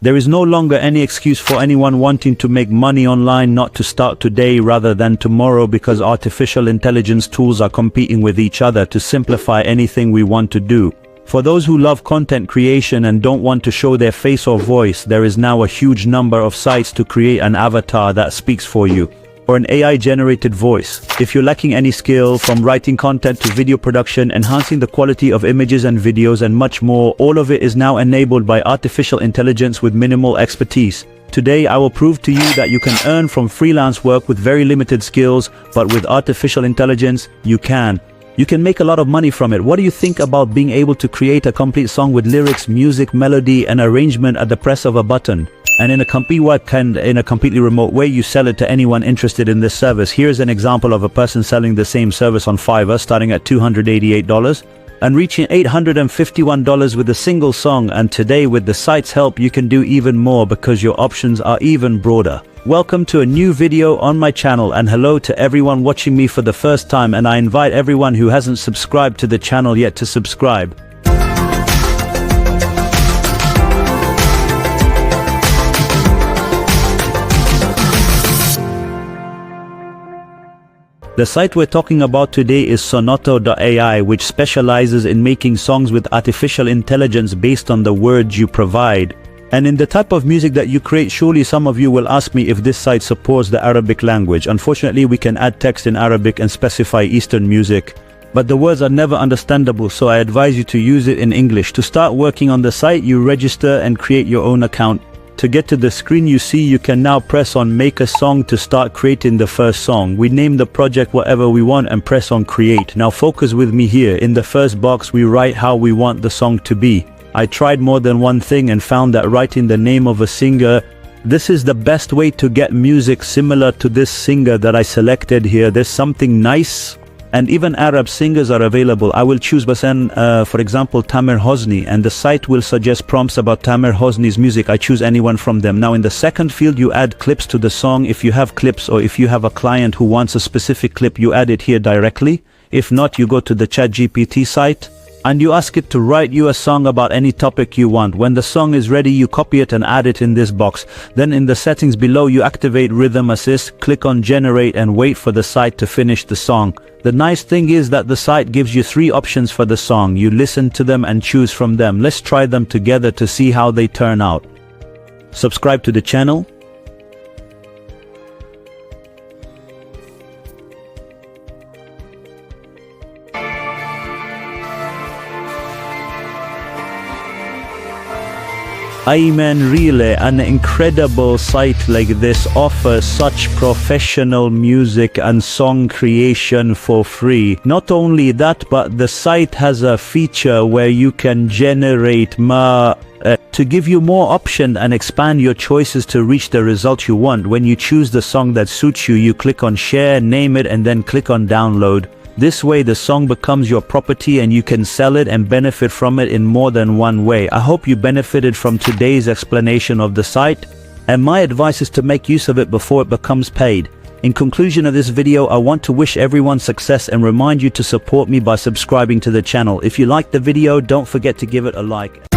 There is no longer any excuse for anyone wanting to make money online not to start today rather than tomorrow, because artificial intelligence tools are competing with each other to simplify anything we want to do. For those who love content creation and don't want to show their face or voice, there is now a huge number of sites to create an avatar that speaks for you, or an AI-generated voice. If you're lacking any skill, from writing content to video production, enhancing the quality of images and videos, and much more, all of it is now enabled by artificial intelligence with minimal expertise. Today, I will prove to you that you can earn from freelance work with very limited skills, but with artificial intelligence, you can. You can make a lot of money from it. What do you think about being able to create a complete song with lyrics, music, melody, and arrangement at the press of a button? And in a completely remote way, you sell it to anyone interested in this service. Here's an example of a person selling the same service on Fiverr, starting at $288 and reaching $851 with a single song. And today, with the site's help, you can do even more because your options are even broader. Welcome to a new video on my channel, and hello to everyone watching me for the first time, and I invite everyone who hasn't subscribed to the channel yet to subscribe. The site we're talking about today is Sonoto.ai, which specializes in making songs with artificial intelligence based on the words you provide. And in the type of music that you create, surely some of you will ask me if this site supports the Arabic language. Unfortunately, we can add text in Arabic and specify Eastern music, but the words are never understandable, so I advise you to use it in English. To start working on the site, you register and create your own account. To get to the screen you see, you can now press on Make a Song to start creating the first song. We name the project whatever we want and press on Create. Now focus with me here. In the first box, we write how we want the song to be. I tried more than one thing and found that writing the name of a singer, this is the best way to get music similar to this singer that I selected here. There's something nice, and even Arab singers are available. I will choose for example, Tamer Hosni, and the site will suggest prompts about Tamer Hosni's music. I choose anyone from them. Now in the second field, you add clips to the song. If you have clips, or if you have a client who wants a specific clip, you add it here directly. If not, you go to the ChatGPT site and you ask it to write you a song about any topic you want. When the song is ready, you copy it and add it in this box. Then in the settings below, you activate Rhythm Assist, click on Generate, and wait for the site to finish the song. The nice thing is that the site gives you 3 options for the song. You listen to them and choose from them. Let's try them together to see how they turn out. Subscribe to the channel. Ayman Relay, an incredible site like this, offers such professional music and song creation for free. Not only that, but the site has a feature where you can generate to give you more options and expand your choices to reach the result you want. When you choose the song that suits you, you click on Share, name it, and then click on Download. This way the song becomes your property and you can sell it and benefit from it in more than one way. I hope you benefited from today's explanation of the site, and my advice is to make use of it before it becomes paid. In conclusion of this video, I want to wish everyone success and remind you to support me by subscribing to the channel. If you liked the video, don't forget to give it a like.